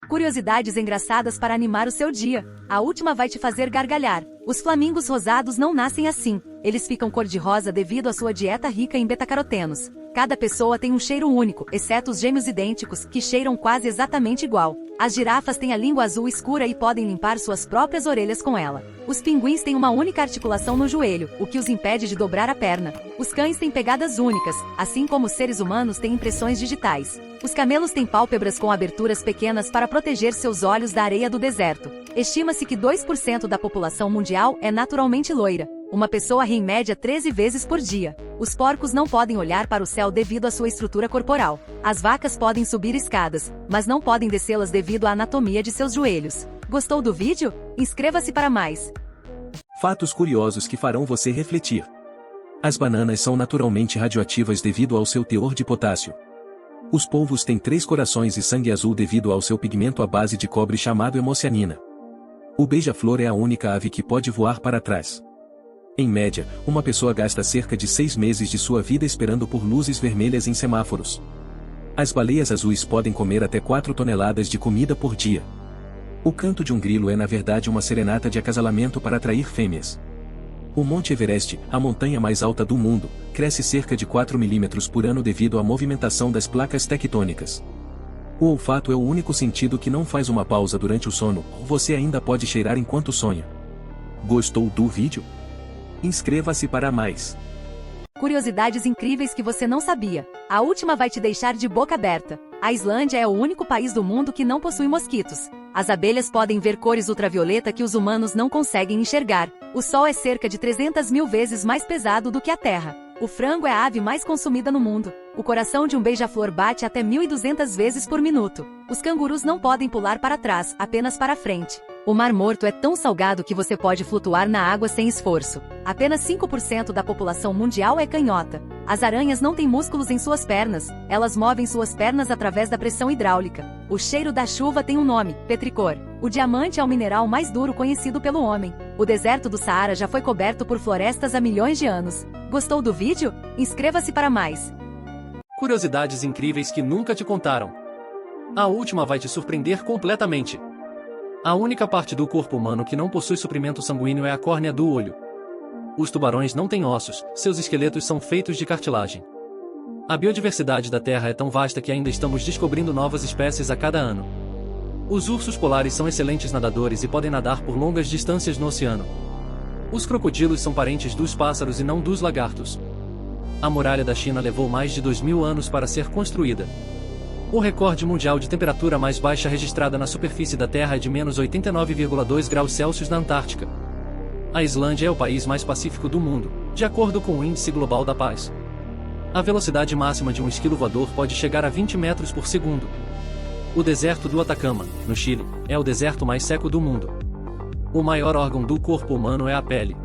Curiosidades engraçadas para animar o seu dia. A última vai te fazer gargalhar. Os flamingos rosados não nascem assim. Eles ficam cor-de-rosa devido à sua dieta rica em beta-carotenos. Cada pessoa tem um cheiro único, exceto os gêmeos idênticos, que cheiram quase exatamente igual. As girafas têm a língua azul escura e podem limpar suas próprias orelhas com ela. Os pinguins têm uma única articulação no joelho, o que os impede de dobrar a perna. Os cães têm pegadas únicas, assim como os seres humanos têm impressões digitais. Os camelos têm pálpebras com aberturas pequenas para proteger seus olhos da areia do deserto. Estima-se que 2% da população mundial é naturalmente loira. Uma pessoa ri em média 13 vezes por dia. Os porcos não podem olhar para o céu devido à sua estrutura corporal. As vacas podem subir escadas, mas não podem descê-las devido à anatomia de seus joelhos. Gostou do vídeo? Inscreva-se para mais. Fatos curiosos que farão você refletir. As bananas são naturalmente radioativas devido ao seu teor de potássio. Os polvos têm 3 corações e sangue azul devido ao seu pigmento à base de cobre chamado hemocianina. O beija-flor é a única ave que pode voar para trás. Em média, uma pessoa gasta cerca de 6 meses de sua vida esperando por luzes vermelhas em semáforos. As baleias azuis podem comer até 4 toneladas de comida por dia. O canto de um grilo é na verdade uma serenata de acasalamento para atrair fêmeas. O Monte Everest, a montanha mais alta do mundo, cresce cerca de 4 milímetros por ano devido à movimentação das placas tectônicas. O olfato é o único sentido que não faz uma pausa durante o sono, você ainda pode cheirar enquanto sonha. Gostou do vídeo? Inscreva-se para mais. Curiosidades incríveis que você não sabia. A última vai te deixar de boca aberta. A Islândia é o único país do mundo que não possui mosquitos. As abelhas podem ver cores ultravioleta que os humanos não conseguem enxergar. O Sol é cerca de 300 mil vezes mais pesado do que a Terra. O frango é a ave mais consumida no mundo. O coração de um beija-flor bate até 1.200 vezes por minuto. Os cangurus não podem pular para trás, apenas para frente. O Mar Morto é tão salgado que você pode flutuar na água sem esforço. Apenas 5% da população mundial é canhota. As aranhas não têm músculos em suas pernas, elas movem suas pernas através da pressão hidráulica. O cheiro da chuva tem um nome, petricor. O diamante é o mineral mais duro conhecido pelo homem. O deserto do Saara já foi coberto por florestas há milhões de anos. Gostou do vídeo? Inscreva-se para mais. Curiosidades incríveis que nunca te contaram. A última vai te surpreender completamente. A única parte do corpo humano que não possui suprimento sanguíneo é a córnea do olho. Os tubarões não têm ossos, seus esqueletos são feitos de cartilagem. A biodiversidade da Terra é tão vasta que ainda estamos descobrindo novas espécies a cada ano. Os ursos polares são excelentes nadadores e podem nadar por longas distâncias no oceano. Os crocodilos são parentes dos pássaros e não dos lagartos. A muralha da China levou mais de 2.000 anos para ser construída. O recorde mundial de temperatura mais baixa registrada na superfície da Terra é de menos 89,2 graus Celsius na Antártica. A Islândia é o país mais pacífico do mundo, de acordo com o Índice Global da Paz. A velocidade máxima de um esquilo voador pode chegar a 20 metros por segundo. O deserto do Atacama, no Chile, é o deserto mais seco do mundo. O maior órgão do corpo humano é a pele.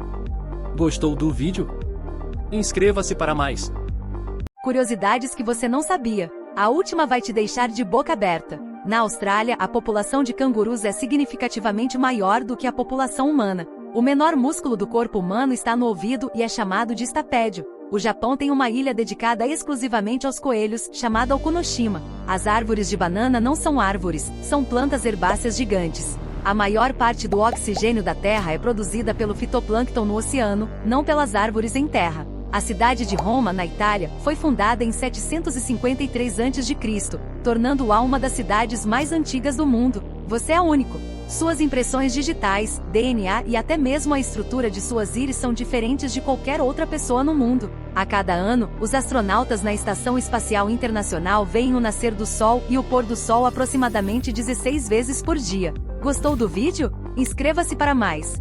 Gostou do vídeo? Inscreva-se para mais. Curiosidades que você não sabia. A última vai te deixar de boca aberta. Na Austrália, a população de cangurus é significativamente maior do que a população humana. O menor músculo do corpo humano está no ouvido e é chamado de estapédio. O Japão tem uma ilha dedicada exclusivamente aos coelhos, chamada Okunoshima. As árvores de banana não são árvores, são plantas herbáceas gigantes. A maior parte do oxigênio da Terra é produzida pelo fitoplâncton no oceano, não pelas árvores em terra. A cidade de Roma, na Itália, foi fundada em 753 a.C., tornando-a uma das cidades mais antigas do mundo. Você é único. Suas impressões digitais, DNA e até mesmo a estrutura de suas íris são diferentes de qualquer outra pessoa no mundo. A cada ano, os astronautas na Estação Espacial Internacional veem o nascer do Sol e o pôr do Sol aproximadamente 16 vezes por dia. Gostou do vídeo? Inscreva-se para mais.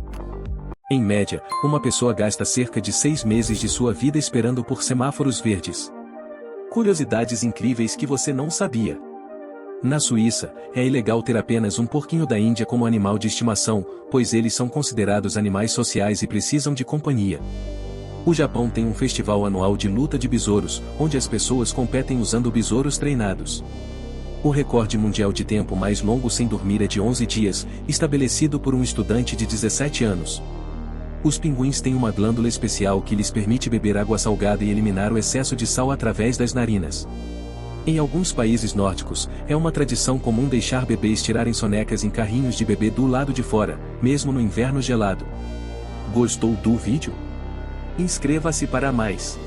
Em média, uma pessoa gasta cerca de 6 meses de sua vida esperando por semáforos verdes. Curiosidades incríveis que você não sabia. Na Suíça, é ilegal ter apenas um porquinho da Índia como animal de estimação, pois eles são considerados animais sociais e precisam de companhia. O Japão tem um festival anual de luta de besouros, onde as pessoas competem usando besouros treinados. O recorde mundial de tempo mais longo sem dormir é de 11 dias, estabelecido por um estudante de 17 anos. Os pinguins têm uma glândula especial que lhes permite beber água salgada e eliminar o excesso de sal através das narinas. Em alguns países nórdicos, é uma tradição comum deixar bebês tirarem sonecas em carrinhos de bebê do lado de fora, mesmo no inverno gelado. Gostou do vídeo? Inscreva-se para mais.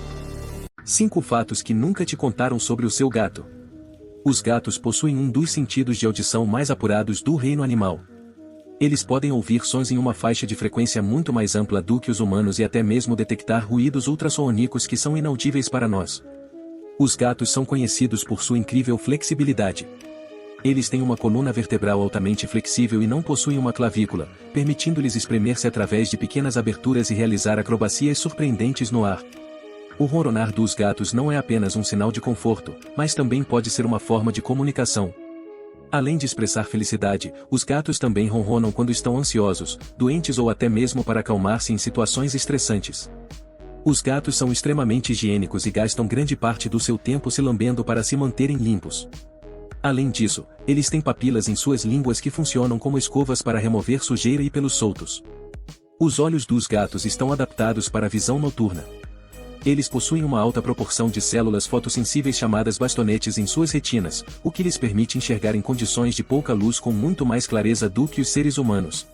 5 fatos que nunca te contaram sobre o seu gato. Os gatos possuem um dos sentidos de audição mais apurados do reino animal. Eles podem ouvir sons em uma faixa de frequência muito mais ampla do que os humanos e até mesmo detectar ruídos ultrassônicos que são inaudíveis para nós. Os gatos são conhecidos por sua incrível flexibilidade. Eles têm uma coluna vertebral altamente flexível e não possuem uma clavícula, permitindo-lhes espremer-se através de pequenas aberturas e realizar acrobacias surpreendentes no ar. O ronronar dos gatos não é apenas um sinal de conforto, mas também pode ser uma forma de comunicação. Além de expressar felicidade, os gatos também ronronam quando estão ansiosos, doentes ou até mesmo para acalmar-se em situações estressantes. Os gatos são extremamente higiênicos e gastam grande parte do seu tempo se lambendo para se manterem limpos. Além disso, eles têm papilas em suas línguas que funcionam como escovas para remover sujeira e pelos soltos. Os olhos dos gatos estão adaptados para a visão noturna. Eles possuem uma alta proporção de células fotossensíveis chamadas bastonetes em suas retinas, o que lhes permite enxergar em condições de pouca luz com muito mais clareza do que os seres humanos.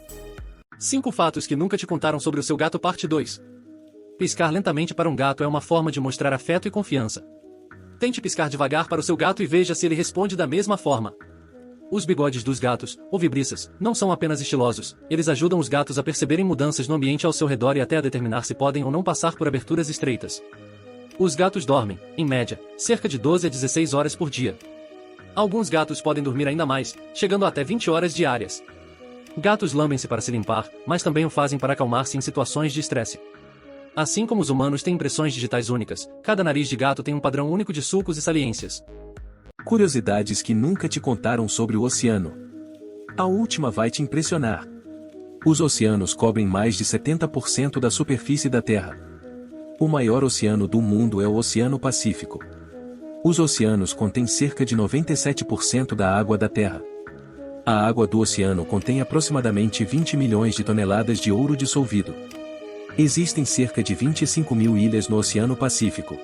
5 fatos que nunca te contaram sobre o seu gato, parte 2. Piscar lentamente para um gato é uma forma de mostrar afeto e confiança. Tente piscar devagar para o seu gato e veja se ele responde da mesma forma. Os bigodes dos gatos, ou vibriças, não são apenas estilosos, eles ajudam os gatos a perceberem mudanças no ambiente ao seu redor e até a determinar se podem ou não passar por aberturas estreitas. Os gatos dormem, em média, cerca de 12 a 16 horas por dia. Alguns gatos podem dormir ainda mais, chegando a até 20 horas diárias. Gatos lambem-se para se limpar, mas também o fazem para acalmar-se em situações de estresse. Assim como os humanos têm impressões digitais únicas, cada nariz de gato tem um padrão único de sulcos e saliências. Curiosidades que nunca te contaram sobre o oceano. A última vai te impressionar. Os oceanos cobrem mais de 70% da superfície da Terra. O maior oceano do mundo é o Oceano Pacífico. Os oceanos contêm cerca de 97% da água da Terra. A água do oceano contém aproximadamente 20 milhões de toneladas de ouro dissolvido. Existem cerca de 25 mil ilhas no Oceano Pacífico.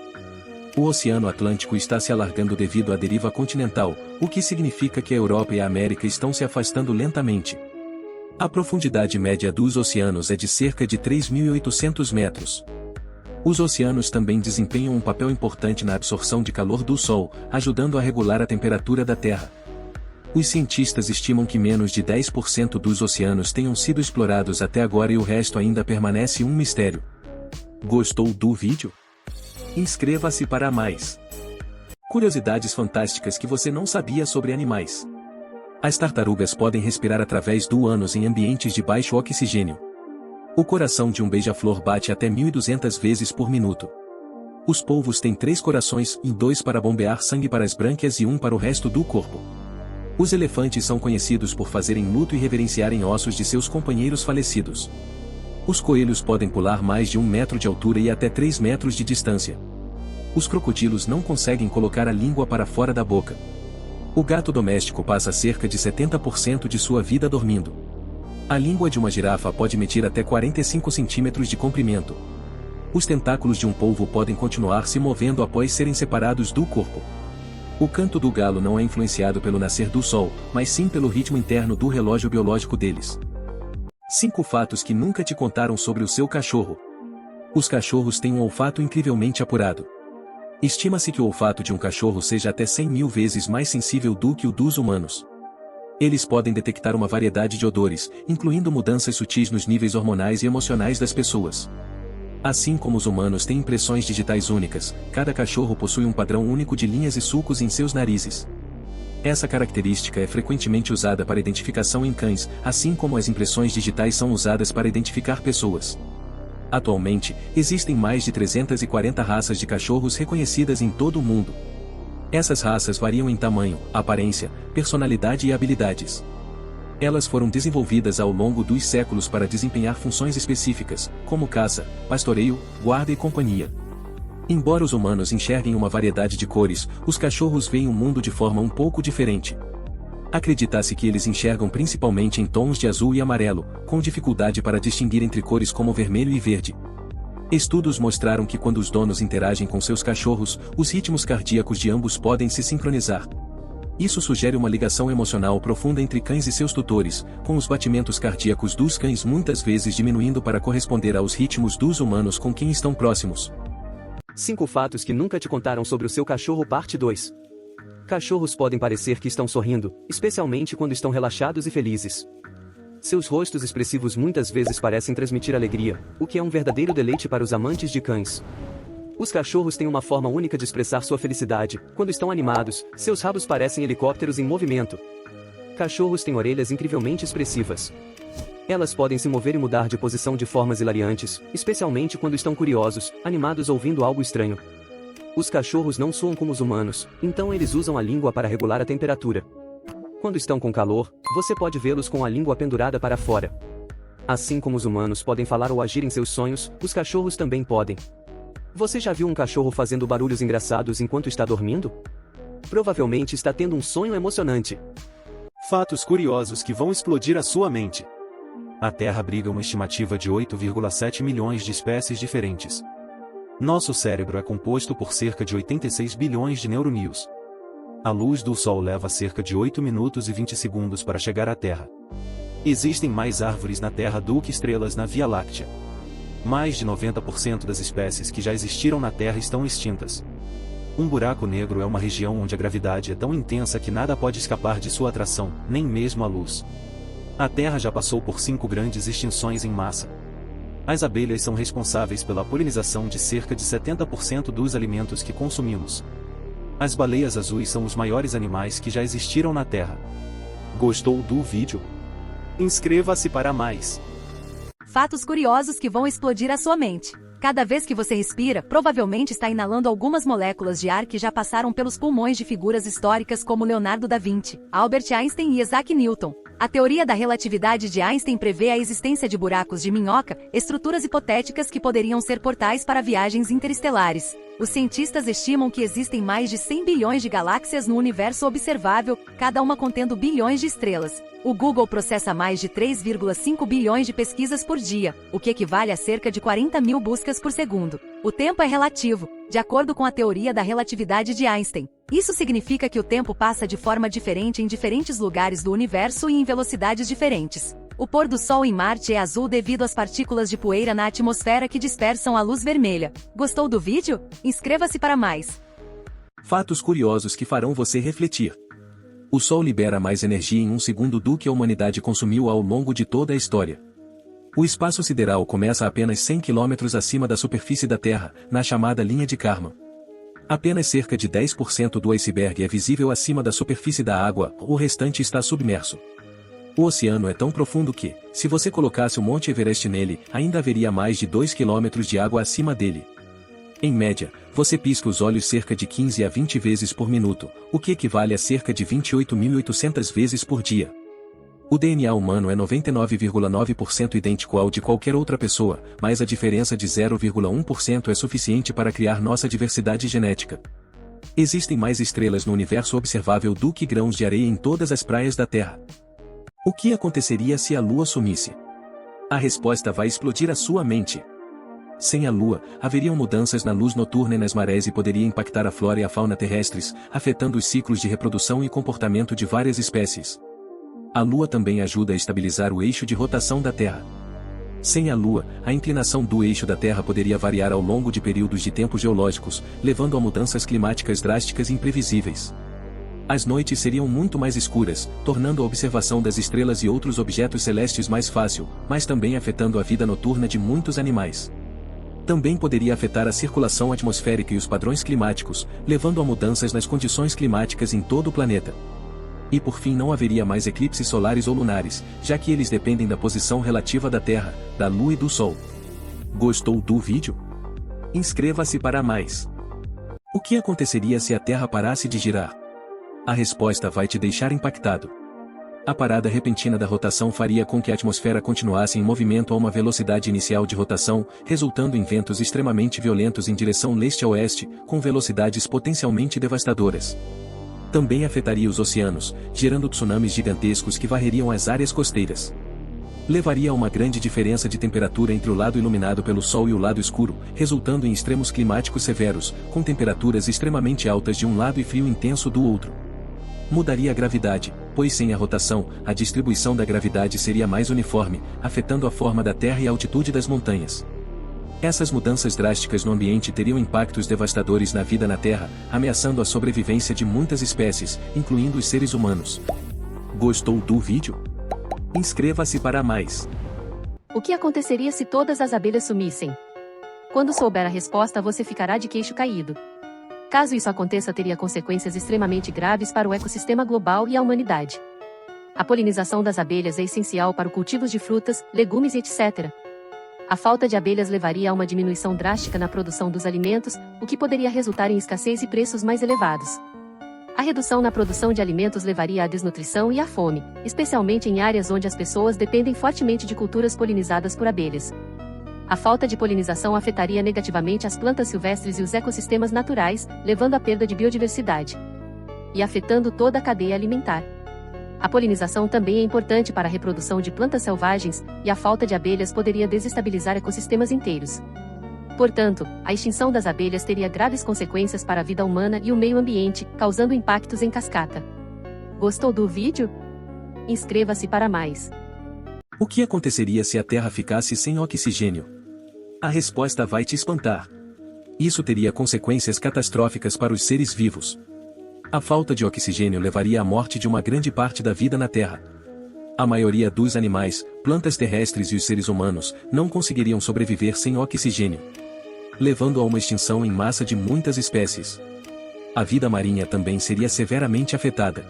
O Oceano Atlântico está se alargando devido à deriva continental, o que significa que a Europa e a América estão se afastando lentamente. A profundidade média dos oceanos é de cerca de 3.800 metros. Os oceanos também desempenham um papel importante na absorção de calor do Sol, ajudando a regular a temperatura da Terra. Os cientistas estimam que menos de 10% dos oceanos tenham sido explorados até agora e o resto ainda permanece um mistério. Gostou do vídeo? Inscreva-se para mais. Curiosidades fantásticas que você não sabia sobre animais. As tartarugas podem respirar através do ânus em ambientes de baixo oxigênio. O coração de um beija-flor bate até 1.200 vezes por minuto. Os polvos têm 3 corações e 2 para bombear sangue para as brânquias e 1 para o resto do corpo. Os elefantes são conhecidos por fazerem luto e reverenciarem ossos de seus companheiros falecidos. Os coelhos podem pular mais de 1 metro de altura e até 3 metros de distância. Os crocodilos não conseguem colocar a língua para fora da boca. O gato doméstico passa cerca de 70% de sua vida dormindo. A língua de uma girafa pode medir até 45 centímetros de comprimento. Os tentáculos de um polvo podem continuar se movendo após serem separados do corpo. O canto do galo não é influenciado pelo nascer do sol, mas sim pelo ritmo interno do relógio biológico deles. 5 fatos que nunca te contaram sobre o seu cachorro. Os cachorros têm um olfato incrivelmente apurado. Estima-se que o olfato de um cachorro seja até 100 mil vezes mais sensível do que o dos humanos. Eles podem detectar uma variedade de odores, incluindo mudanças sutis nos níveis hormonais e emocionais das pessoas. Assim como os humanos têm impressões digitais únicas, cada cachorro possui um padrão único de linhas e sulcos em seus narizes. Essa característica é frequentemente usada para identificação em cães, assim como as impressões digitais são usadas para identificar pessoas. Atualmente, existem mais de 340 raças de cachorros reconhecidas em todo o mundo. Essas raças variam em tamanho, aparência, personalidade e habilidades. Elas foram desenvolvidas ao longo dos séculos para desempenhar funções específicas, como caça, pastoreio, guarda e companhia. Embora os humanos enxerguem uma variedade de cores, os cachorros veem o mundo de forma um pouco diferente. Acredita-se que eles enxergam principalmente em tons de azul e amarelo, com dificuldade para distinguir entre cores como vermelho e verde. Estudos mostraram que quando os donos interagem com seus cachorros, os ritmos cardíacos de ambos podem se sincronizar. Isso sugere uma ligação emocional profunda entre cães e seus tutores, com os batimentos cardíacos dos cães muitas vezes diminuindo para corresponder aos ritmos dos humanos com quem estão próximos. 5 fatos que nunca te contaram sobre o seu cachorro, parte 2. Cachorros podem parecer que estão sorrindo, especialmente quando estão relaxados e felizes. Seus rostos expressivos muitas vezes parecem transmitir alegria, o que é um verdadeiro deleite para os amantes de cães. Os cachorros têm uma forma única de expressar sua felicidade. Quando estão animados, seus rabos parecem helicópteros em movimento. Cachorros têm orelhas incrivelmente expressivas. Elas podem se mover e mudar de posição de formas hilariantes, especialmente quando estão curiosos, animados ou ouvindo algo estranho. Os cachorros não soam como os humanos, então eles usam a língua para regular a temperatura. Quando estão com calor, você pode vê-los com a língua pendurada para fora. Assim como os humanos podem falar ou agir em seus sonhos, os cachorros também podem. Você já viu um cachorro fazendo barulhos engraçados enquanto está dormindo? Provavelmente está tendo um sonho emocionante. Fatos curiosos que vão explodir a sua mente. A Terra abriga uma estimativa de 8,7 milhões de espécies diferentes. Nosso cérebro é composto por cerca de 86 bilhões de neurônios. A luz do Sol leva cerca de 8 minutos e 20 segundos para chegar à Terra. Existem mais árvores na Terra do que estrelas na Via Láctea. Mais de 90% das espécies que já existiram na Terra estão extintas. Um buraco negro é uma região onde a gravidade é tão intensa que nada pode escapar de sua atração, nem mesmo a luz. A Terra já passou por 5 grandes extinções em massa. As abelhas são responsáveis pela polinização de cerca de 70% dos alimentos que consumimos. As baleias azuis são os maiores animais que já existiram na Terra. Gostou do vídeo? Inscreva-se para mais! Fatos curiosos que vão explodir a sua mente. Cada vez que você respira, provavelmente está inalando algumas moléculas de ar que já passaram pelos pulmões de figuras históricas como Leonardo da Vinci, Albert Einstein e Isaac Newton. A teoria da relatividade de Einstein prevê a existência de buracos de minhoca, estruturas hipotéticas que poderiam ser portais para viagens interestelares. Os cientistas estimam que existem mais de 100 bilhões de galáxias no universo observável, cada uma contendo bilhões de estrelas. O Google processa mais de 3,5 bilhões de pesquisas por dia, o que equivale a cerca de 40 mil buscas por segundo. O tempo é relativo, de acordo com a teoria da relatividade de Einstein. Isso significa que o tempo passa de forma diferente em diferentes lugares do universo e em velocidades diferentes. O pôr do Sol em Marte é azul devido às partículas de poeira na atmosfera que dispersam a luz vermelha. Gostou do vídeo? Inscreva-se para mais! Fatos curiosos que farão você refletir. O Sol libera mais energia em um segundo do que a humanidade consumiu ao longo de toda a história. O espaço sideral começa apenas 100 km acima da superfície da Terra, na chamada linha de Kármán. Apenas cerca de 10% do iceberg é visível acima da superfície da água, o restante está submerso. O oceano é tão profundo que, se você colocasse o Monte Everest nele, ainda haveria mais de 2 km de água acima dele. Em média, você pisca os olhos cerca de 15 a 20 vezes por minuto, o que equivale a cerca de 28.800 vezes por dia. O DNA humano é 99,9% idêntico ao de qualquer outra pessoa, mas a diferença de 0,1% é suficiente para criar nossa diversidade genética. Existem mais estrelas no universo observável do que grãos de areia em todas as praias da Terra. O que aconteceria se a Lua sumisse? A resposta vai explodir a sua mente. Sem a Lua, haveriam mudanças na luz noturna e nas marés e poderia impactar a flora e a fauna terrestres, afetando os ciclos de reprodução e comportamento de várias espécies. A Lua também ajuda a estabilizar o eixo de rotação da Terra. Sem a Lua, a inclinação do eixo da Terra poderia variar ao longo de períodos de tempo geológicos, levando a mudanças climáticas drásticas e imprevisíveis. As noites seriam muito mais escuras, tornando a observação das estrelas e outros objetos celestes mais fácil, mas também afetando a vida noturna de muitos animais. Também poderia afetar a circulação atmosférica e os padrões climáticos, levando a mudanças nas condições climáticas em todo o planeta. E por fim não haveria mais eclipses solares ou lunares, já que eles dependem da posição relativa da Terra, da Lua e do Sol. Gostou do vídeo? Inscreva-se para mais! O que aconteceria se a Terra parasse de girar? A resposta vai te deixar impactado. A parada repentina da rotação faria com que a atmosfera continuasse em movimento a uma velocidade inicial de rotação, resultando em ventos extremamente violentos em direção leste a oeste, com velocidades potencialmente devastadoras. Também afetaria os oceanos, gerando tsunamis gigantescos que varreriam as áreas costeiras. Levaria a uma grande diferença de temperatura entre o lado iluminado pelo Sol e o lado escuro, resultando em extremos climáticos severos, com temperaturas extremamente altas de um lado e frio intenso do outro. Mudaria a gravidade, pois sem a rotação, a distribuição da gravidade seria mais uniforme, afetando a forma da Terra e a altitude das montanhas. Essas mudanças drásticas no ambiente teriam impactos devastadores na vida na Terra, ameaçando a sobrevivência de muitas espécies, incluindo os seres humanos. Gostou do vídeo? Inscreva-se para mais. O que aconteceria se todas as abelhas sumissem? Quando souber a resposta, você ficará de queixo caído. Caso isso aconteça, teria consequências extremamente graves para o ecossistema global e a humanidade. A polinização das abelhas é essencial para o cultivo de frutas, legumes e etc. A falta de abelhas levaria a uma diminuição drástica na produção dos alimentos, o que poderia resultar em escassez e preços mais elevados. A redução na produção de alimentos levaria à desnutrição e à fome, especialmente em áreas onde as pessoas dependem fortemente de culturas polinizadas por abelhas. A falta de polinização afetaria negativamente as plantas silvestres e os ecossistemas naturais, levando à perda de biodiversidade e afetando toda a cadeia alimentar. A polinização também é importante para a reprodução de plantas selvagens, e a falta de abelhas poderia desestabilizar ecossistemas inteiros. Portanto, a extinção das abelhas teria graves consequências para a vida humana e o meio ambiente, causando impactos em cascata. Gostou do vídeo? Inscreva-se para mais. O que aconteceria se a Terra ficasse sem oxigênio? A resposta vai te espantar. Isso teria consequências catastróficas para os seres vivos. A falta de oxigênio levaria à morte de uma grande parte da vida na Terra. A maioria dos animais, plantas terrestres e os seres humanos não conseguiriam sobreviver sem oxigênio, levando a uma extinção em massa de muitas espécies. A vida marinha também seria severamente afetada.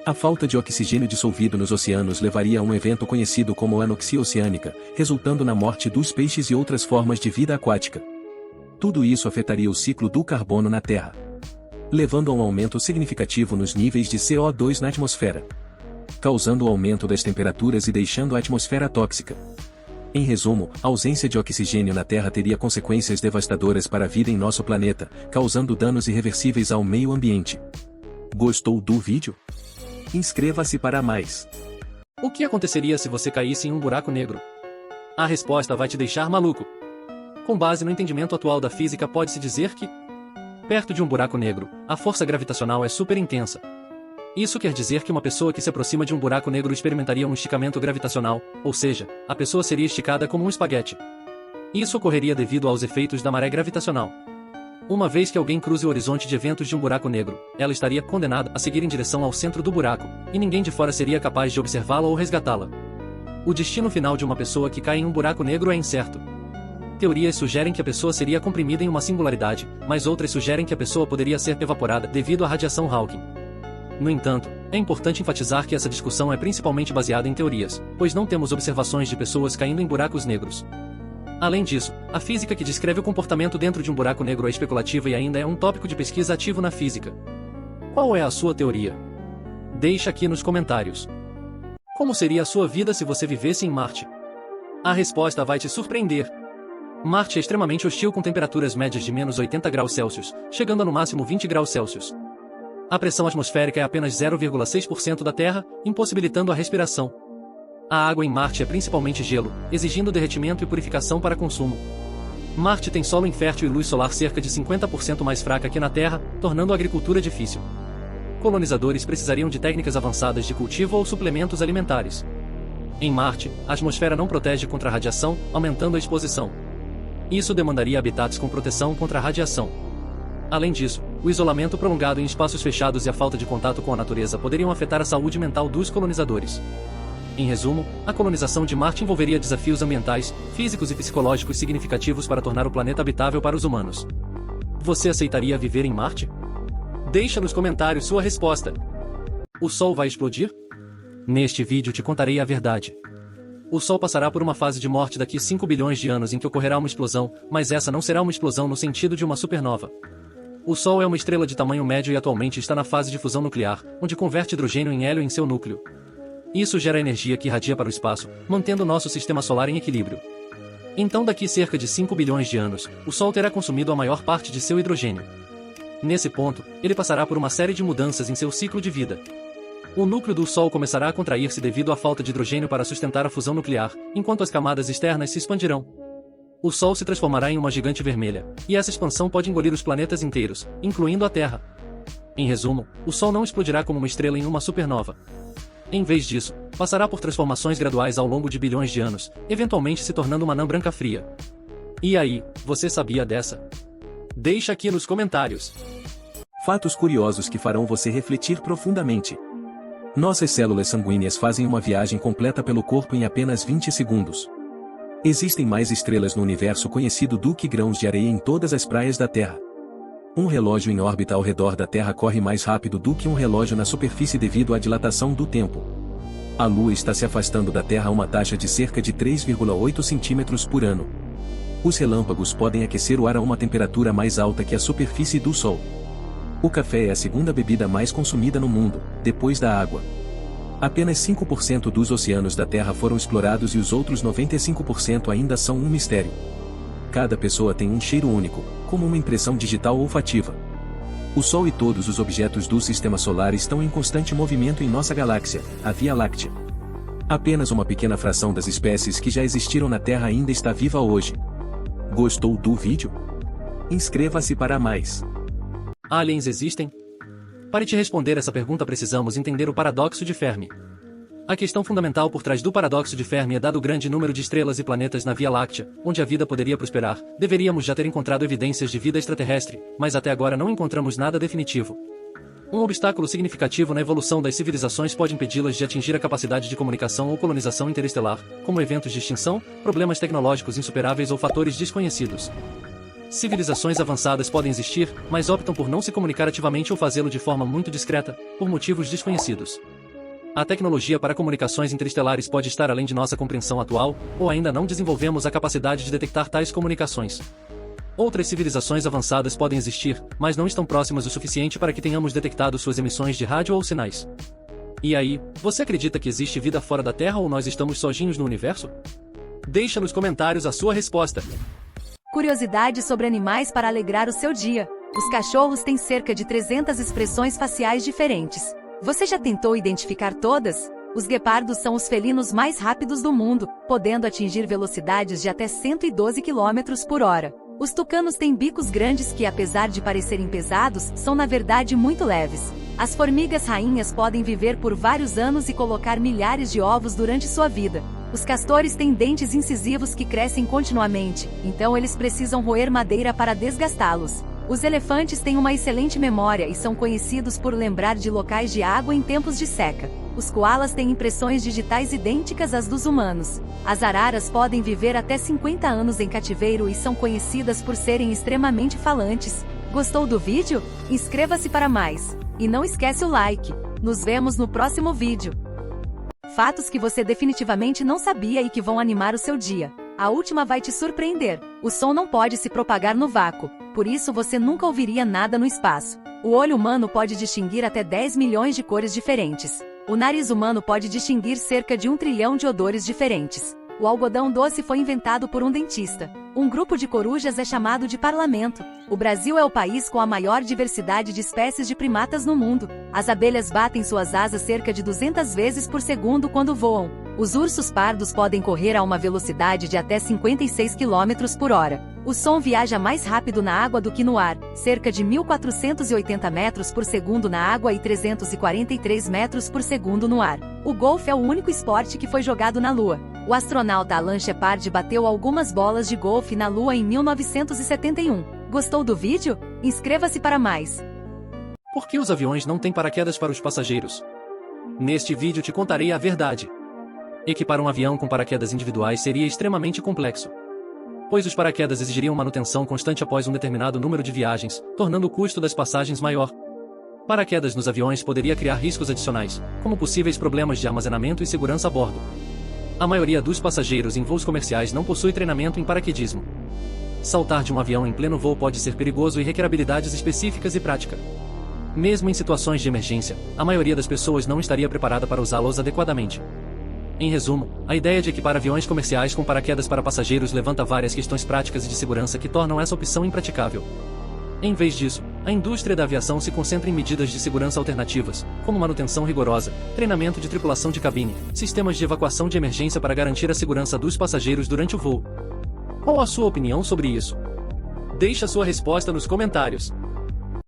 A falta de oxigênio dissolvido nos oceanos levaria a um evento conhecido como anoxia oceânica, resultando na morte dos peixes e outras formas de vida aquática. Tudo isso afetaria o ciclo do carbono na Terra, levando a um aumento significativo nos níveis de CO2 na atmosfera, causando o aumento das temperaturas e deixando a atmosfera tóxica. Em resumo, a ausência de oxigênio na Terra teria consequências devastadoras para a vida em nosso planeta, causando danos irreversíveis ao meio ambiente. Gostou do vídeo? Inscreva-se para mais. O que aconteceria se você caísse em um buraco negro? A resposta vai te deixar maluco. Com base no entendimento atual da física, pode-se dizer que, perto de um buraco negro, a força gravitacional é super intensa. Isso quer dizer que uma pessoa que se aproxima de um buraco negro experimentaria um esticamento gravitacional, ou seja, a pessoa seria esticada como um espaguete. Isso ocorreria devido aos efeitos da maré gravitacional. Uma vez que alguém cruze o horizonte de eventos de um buraco negro, ela estaria condenada a seguir em direção ao centro do buraco, e ninguém de fora seria capaz de observá-la ou resgatá-la. O destino final de uma pessoa que cai em um buraco negro é incerto. Teorias sugerem que a pessoa seria comprimida em uma singularidade, mas outras sugerem que a pessoa poderia ser evaporada devido à radiação Hawking. No entanto, é importante enfatizar que essa discussão é principalmente baseada em teorias, pois não temos observações de pessoas caindo em buracos negros. Além disso, a física que descreve o comportamento dentro de um buraco negro é especulativa e ainda é um tópico de pesquisa ativo na física. Qual é a sua teoria? Deixa aqui nos comentários. Como seria a sua vida se você vivesse em Marte? A resposta vai te surpreender. Marte é extremamente hostil com temperaturas médias de menos 80 graus Celsius, chegando a no máximo 20 graus Celsius. A pressão atmosférica é apenas 0,6% da Terra, impossibilitando a respiração. A água em Marte é principalmente gelo, exigindo derretimento e purificação para consumo. Marte tem solo infértil e luz solar cerca de 50% mais fraca que na Terra, tornando a agricultura difícil. Colonizadores precisariam de técnicas avançadas de cultivo ou suplementos alimentares. Em Marte, a atmosfera não protege contra a radiação, aumentando a exposição. Isso demandaria habitats com proteção contra a radiação. Além disso, o isolamento prolongado em espaços fechados e a falta de contato com a natureza poderiam afetar a saúde mental dos colonizadores. Em resumo, a colonização de Marte envolveria desafios ambientais, físicos e psicológicos significativos para tornar o planeta habitável para os humanos. Você aceitaria viver em Marte? Deixa nos comentários sua resposta. O Sol vai explodir? Neste vídeo te contarei a verdade. O Sol passará por uma fase de morte daqui 5 bilhões de anos em que ocorrerá uma explosão, mas essa não será uma explosão no sentido de uma supernova. O Sol é uma estrela de tamanho médio e atualmente está na fase de fusão nuclear, onde converte hidrogênio em hélio em seu núcleo. Isso gera energia que irradia para o espaço, mantendo nosso sistema solar em equilíbrio. Então daqui cerca de 5 bilhões de anos, o Sol terá consumido a maior parte de seu hidrogênio. Nesse ponto, ele passará por uma série de mudanças em seu ciclo de vida. O núcleo do Sol começará a contrair-se devido à falta de hidrogênio para sustentar a fusão nuclear, enquanto as camadas externas se expandirão. O Sol se transformará em uma gigante vermelha, e essa expansão pode engolir os planetas inteiros, incluindo a Terra. Em resumo, o Sol não explodirá como uma estrela em uma supernova. Em vez disso, passará por transformações graduais ao longo de bilhões de anos, eventualmente se tornando uma anã branca fria. E aí, você sabia dessa? Deixa aqui nos comentários. Fatos curiosos que farão você refletir profundamente. Nossas células sanguíneas fazem uma viagem completa pelo corpo em apenas 20 segundos. Existem mais estrelas no universo conhecido do que grãos de areia em todas as praias da Terra. Um relógio em órbita ao redor da Terra corre mais rápido do que um relógio na superfície devido à dilatação do tempo. A Lua está se afastando da Terra a uma taxa de cerca de 3,8 centímetros por ano. Os relâmpagos podem aquecer o ar a uma temperatura mais alta que a superfície do Sol. O café é a segunda bebida mais consumida no mundo, depois da água. Apenas 5% dos oceanos da Terra foram explorados e os outros 95% ainda são um mistério. Cada pessoa tem um cheiro único, como uma impressão digital olfativa. O Sol e todos os objetos do Sistema Solar estão em constante movimento em nossa galáxia, a Via Láctea. Apenas uma pequena fração das espécies que já existiram na Terra ainda está viva hoje. Gostou do vídeo? Inscreva-se para mais. Aliens existem? Para te responder essa pergunta precisamos entender o paradoxo de Fermi. A questão fundamental por trás do paradoxo de Fermi é dado o grande número de estrelas e planetas na Via Láctea, onde a vida poderia prosperar, deveríamos já ter encontrado evidências de vida extraterrestre, mas até agora não encontramos nada definitivo. Um obstáculo significativo na evolução das civilizações pode impedi-las de atingir a capacidade de comunicação ou colonização interestelar, como eventos de extinção, problemas tecnológicos insuperáveis ou fatores desconhecidos. Civilizações avançadas podem existir, mas optam por não se comunicar ativamente ou fazê-lo de forma muito discreta, por motivos desconhecidos. A tecnologia para comunicações interestelares pode estar além de nossa compreensão atual, ou ainda não desenvolvemos a capacidade de detectar tais comunicações. Outras civilizações avançadas podem existir, mas não estão próximas o suficiente para que tenhamos detectado suas emissões de rádio ou sinais. E aí, você acredita que existe vida fora da Terra ou nós estamos sozinhos no universo? Deixa nos comentários a sua resposta. Curiosidades sobre animais para alegrar o seu dia. Os cachorros têm cerca de 300 expressões faciais diferentes. Você já tentou identificar todas? Os guepardos são os felinos mais rápidos do mundo, podendo atingir velocidades de até 112 km por hora. Os tucanos têm bicos grandes que, apesar de parecerem pesados, são na verdade muito leves. As formigas rainhas podem viver por vários anos e colocar milhares de ovos durante sua vida. Os castores têm dentes incisivos que crescem continuamente, então eles precisam roer madeira para desgastá-los. Os elefantes têm uma excelente memória e são conhecidos por lembrar de locais de água em tempos de seca. Os koalas têm impressões digitais idênticas às dos humanos. As araras podem viver até 50 anos em cativeiro e são conhecidas por serem extremamente falantes. Gostou do vídeo? Inscreva-se para mais. E não esquece o like. Nos vemos no próximo vídeo. Fatos que você definitivamente não sabia e que vão animar o seu dia. A última vai te surpreender. O som não pode se propagar no vácuo, por isso você nunca ouviria nada no espaço. O olho humano pode distinguir até 10 milhões de cores diferentes. O nariz humano pode distinguir cerca de 1 trilhão de odores diferentes. O algodão doce foi inventado por um dentista. Um grupo de corujas é chamado de parlamento. O Brasil é o país com a maior diversidade de espécies de primatas no mundo. As abelhas batem suas asas cerca de 200 vezes por segundo quando voam. Os ursos pardos podem correr a uma velocidade de até 56 km por hora. O som viaja mais rápido na água do que no ar, cerca de 1.480 metros por segundo na água e 343 metros por segundo no ar. O golfe é o único esporte que foi jogado na Lua. O astronauta Alan Shepard bateu algumas bolas de golfe na Lua em 1971. Gostou do vídeo? Inscreva-se para mais. Por que os aviões não têm paraquedas para os passageiros? Neste vídeo te contarei a verdade. Equipar um avião com paraquedas individuais seria extremamente complexo, pois os paraquedas exigiriam manutenção constante após um determinado número de viagens, tornando o custo das passagens maior. Paraquedas nos aviões poderia criar riscos adicionais, como possíveis problemas de armazenamento e segurança a bordo. A maioria dos passageiros em voos comerciais não possui treinamento em paraquedismo. Saltar de um avião em pleno voo pode ser perigoso e requer habilidades específicas e prática. Mesmo em situações de emergência, a maioria das pessoas não estaria preparada para usá-los adequadamente. Em resumo, a ideia de equipar aviões comerciais com paraquedas para passageiros levanta várias questões práticas e de segurança que tornam essa opção impraticável. Em vez disso, A indústria da aviação se concentra em medidas de segurança alternativas, como manutenção rigorosa, treinamento de tripulação de cabine, sistemas de evacuação de emergência para garantir a segurança dos passageiros durante o voo. Qual a sua opinião sobre isso? Deixe a sua resposta nos comentários.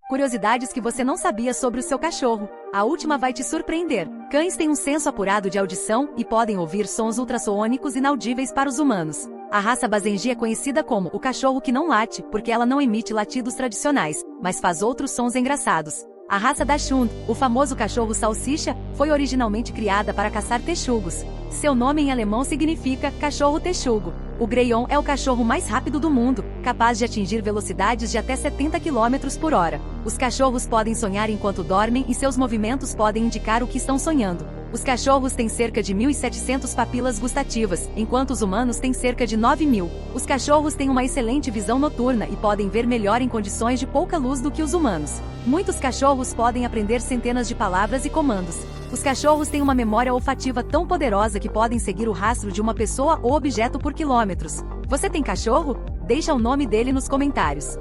Curiosidades que você não sabia sobre o seu cachorro. A última vai te surpreender. Cães têm um senso apurado de audição e podem ouvir sons ultrassônicos inaudíveis para os humanos. A raça Basenji é conhecida como o cachorro que não late, porque ela não emite latidos tradicionais, mas faz outros sons engraçados. A raça Dachshund, o famoso cachorro salsicha, foi originalmente criada para caçar texugos. Seu nome em alemão significa cachorro texugo. O Greyhound é o cachorro mais rápido do mundo, capaz de atingir velocidades de até 70 km por hora. Os cachorros podem sonhar enquanto dormem e seus movimentos podem indicar o que estão sonhando. Os cachorros têm cerca de 1.700 papilas gustativas, enquanto os humanos têm cerca de 9.000. Os cachorros têm uma excelente visão noturna e podem ver melhor em condições de pouca luz do que os humanos. Muitos cachorros podem aprender centenas de palavras e comandos. Os cachorros têm uma memória olfativa tão poderosa que podem seguir o rastro de uma pessoa ou objeto por quilômetros. Você tem cachorro? Deixa o nome dele nos comentários.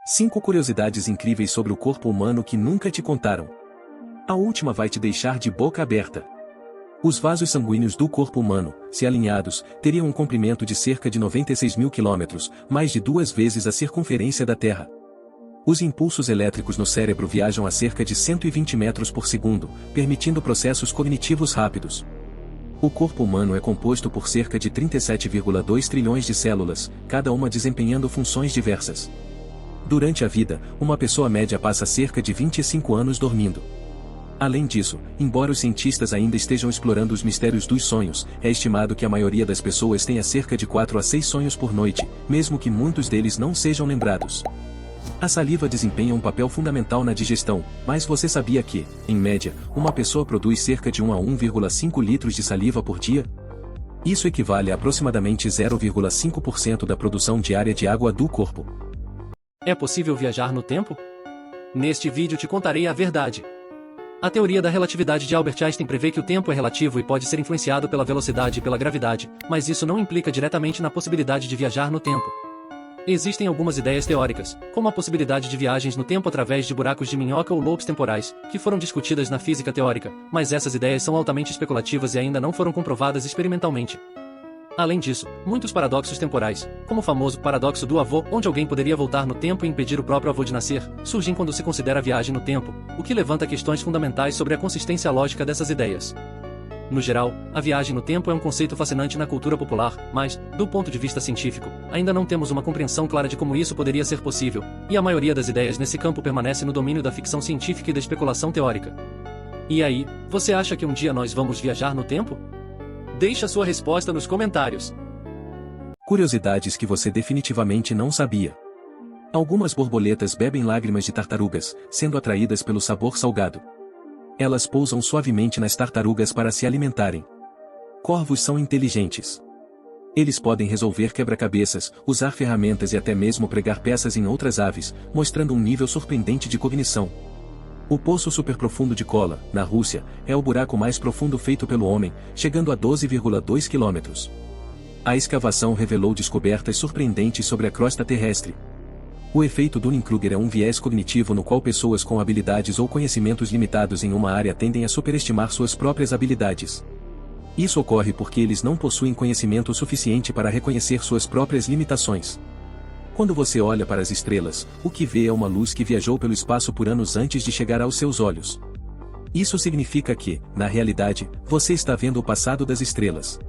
5 curiosidades incríveis sobre o corpo humano que nunca te contaram. A última vai te deixar de boca aberta. Os vasos sanguíneos do corpo humano, se alinhados, teriam um comprimento de cerca de 96.000 quilômetros, mais de 2 vezes a circunferência da Terra. Os impulsos elétricos no cérebro viajam a cerca de 120 metros por segundo, permitindo processos cognitivos rápidos. O corpo humano é composto por cerca de 37,2 trilhões de células, cada uma desempenhando funções diversas. Durante a vida, uma pessoa média passa cerca de 25 anos dormindo. Além disso, embora os cientistas ainda estejam explorando os mistérios dos sonhos, é estimado que a maioria das pessoas tenha cerca de 4 a 6 sonhos por noite, mesmo que muitos deles não sejam lembrados. A saliva desempenha um papel fundamental na digestão, mas você sabia que, em média, uma pessoa produz cerca de 1 a 1,5 litros de saliva por dia? Isso equivale a aproximadamente 0,5% da produção diária de água do corpo. É possível viajar no tempo? Neste vídeo te contarei a verdade. A teoria da relatividade de Albert Einstein prevê que o tempo é relativo e pode ser influenciado pela velocidade e pela gravidade, mas isso não implica diretamente na possibilidade de viajar no tempo. Existem algumas ideias teóricas, como a possibilidade de viagens no tempo através de buracos de minhoca ou loopes temporais, que foram discutidas na física teórica, mas essas ideias são altamente especulativas e ainda não foram comprovadas experimentalmente. Além disso, muitos paradoxos temporais, como o famoso paradoxo do avô, onde alguém poderia voltar no tempo e impedir o próprio avô de nascer, surgem quando se considera a viagem no tempo, o que levanta questões fundamentais sobre a consistência lógica dessas ideias. No geral, a viagem no tempo é um conceito fascinante na cultura popular, mas, do ponto de vista científico, ainda não temos uma compreensão clara de como isso poderia ser possível, e a maioria das ideias nesse campo permanece no domínio da ficção científica e da especulação teórica. E aí, você acha que um dia nós vamos viajar no tempo? Deixe a sua resposta nos comentários. Curiosidades que você definitivamente não sabia. Algumas borboletas bebem lágrimas de tartarugas, sendo atraídas pelo sabor salgado. Elas pousam suavemente nas tartarugas para se alimentarem. Corvos são inteligentes. Eles podem resolver quebra-cabeças, usar ferramentas e até mesmo pregar peças em outras aves, mostrando um nível surpreendente de cognição. O poço superprofundo de Kola, na Rússia, é o buraco mais profundo feito pelo homem, chegando a 12,2 km. A escavação revelou descobertas surpreendentes sobre a crosta terrestre. O efeito Dunning-Kruger é um viés cognitivo no qual pessoas com habilidades ou conhecimentos limitados em uma área tendem a superestimar suas próprias habilidades. Isso ocorre porque eles não possuem conhecimento suficiente para reconhecer suas próprias limitações. Quando você olha para as estrelas, o que vê é uma luz que viajou pelo espaço por anos antes de chegar aos seus olhos. Isso significa que, na realidade, você está vendo o passado das estrelas.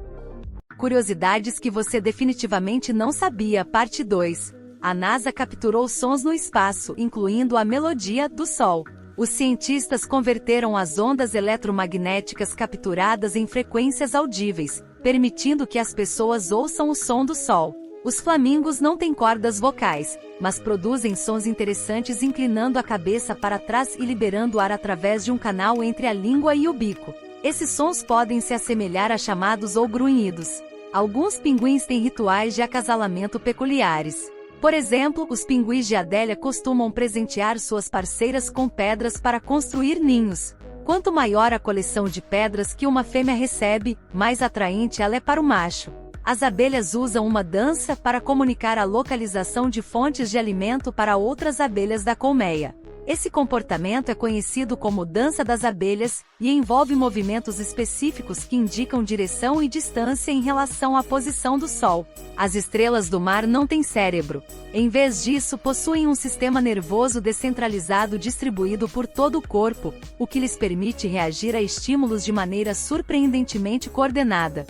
Curiosidades que você definitivamente não sabia, parte 2. A NASA capturou sons no espaço, incluindo a melodia do Sol. Os cientistas converteram as ondas eletromagnéticas capturadas em frequências audíveis, permitindo que as pessoas ouçam o som do Sol. Os flamingos não têm cordas vocais, mas produzem sons interessantes inclinando a cabeça para trás e liberando ar através de um canal entre a língua e o bico. Esses sons podem se assemelhar a chamados ou grunhidos. Alguns pinguins têm rituais de acasalamento peculiares. Por exemplo, os pinguins de Adélia costumam presentear suas parceiras com pedras para construir ninhos. Quanto maior a coleção de pedras que uma fêmea recebe, mais atraente ela é para o macho. As abelhas usam uma dança para comunicar a localização de fontes de alimento para outras abelhas da colmeia. Esse comportamento é conhecido como dança das abelhas e envolve movimentos específicos que indicam direção e distância em relação à posição do Sol. As estrelas do mar não têm cérebro. Em vez disso, possuem um sistema nervoso descentralizado distribuído por todo o corpo, o que lhes permite reagir a estímulos de maneira surpreendentemente coordenada.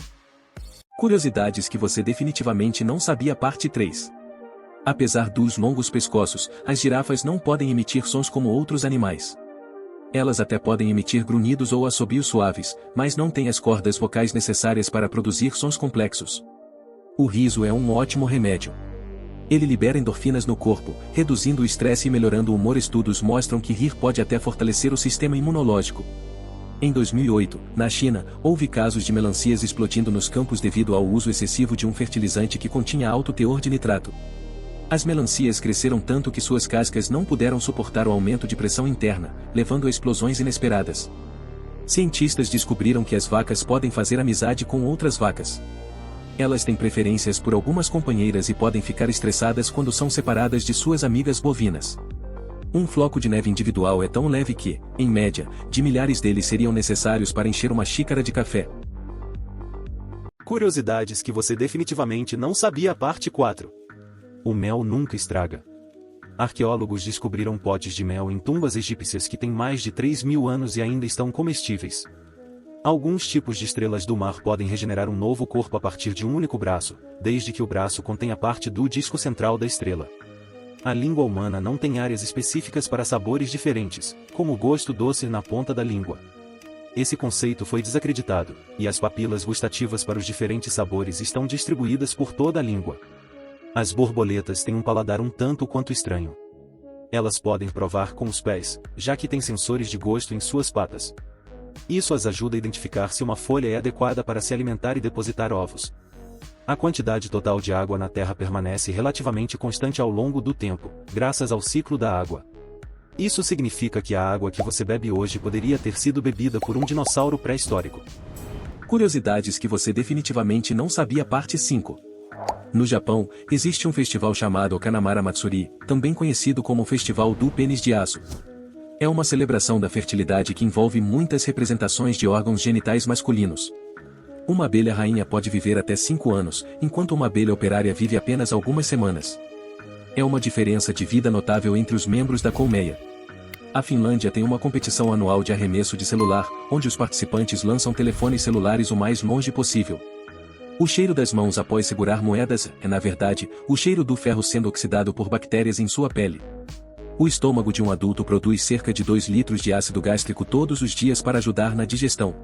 Curiosidades que você definitivamente não sabia. Parte 3. Apesar dos longos pescoços, as girafas não podem emitir sons como outros animais. Elas até podem emitir grunhidos ou assobios suaves, mas não têm as cordas vocais necessárias para produzir sons complexos. O riso é um ótimo remédio. Ele libera endorfinas no corpo, reduzindo o estresse e melhorando o humor. Estudos mostram que rir pode até fortalecer o sistema imunológico. Em 2008, na China, houve casos de melancias explodindo nos campos devido ao uso excessivo de um fertilizante que continha alto teor de nitrato. As melancias cresceram tanto que suas cascas não puderam suportar o aumento de pressão interna, levando a explosões inesperadas. Cientistas descobriram que as vacas podem fazer amizade com outras vacas. Elas têm preferências por algumas companheiras e podem ficar estressadas quando são separadas de suas amigas bovinas. Um floco de neve individual é tão leve que, em média, de milhares deles seriam necessários para encher uma xícara de café. Curiosidades que você definitivamente não sabia. Parte 4. O mel nunca estraga. Arqueólogos descobriram potes de mel em tumbas egípcias que têm mais de 3.000 anos e ainda estão comestíveis. Alguns tipos de estrelas do mar podem regenerar um novo corpo a partir de um único braço, desde que o braço contenha parte do disco central da estrela. A língua humana não tem áreas específicas para sabores diferentes, como o gosto doce na ponta da língua. Esse conceito foi desacreditado, e as papilas gustativas para os diferentes sabores estão distribuídas por toda a língua. As borboletas têm um paladar um tanto quanto estranho. Elas podem provar com os pés, já que têm sensores de gosto em suas patas. Isso as ajuda a identificar se uma folha é adequada para se alimentar e depositar ovos. A quantidade total de água na Terra permanece relativamente constante ao longo do tempo, graças ao ciclo da água. Isso significa que a água que você bebe hoje poderia ter sido bebida por um dinossauro pré-histórico. Curiosidades que você definitivamente não sabia. Parte 5. No Japão, existe um festival chamado Kanamara Matsuri, também conhecido como Festival do Pênis de Aço. É uma celebração da fertilidade que envolve muitas representações de órgãos genitais masculinos. Uma abelha rainha pode viver até 5 anos, enquanto uma abelha operária vive apenas algumas semanas. É uma diferença de vida notável entre os membros da colmeia. A Finlândia tem uma competição anual de arremesso de celular, onde os participantes lançam telefones celulares o mais longe possível. O cheiro das mãos após segurar moedas é, na verdade, o cheiro do ferro sendo oxidado por bactérias em sua pele. O estômago de um adulto produz cerca de 2 litros de ácido gástrico todos os dias para ajudar na digestão.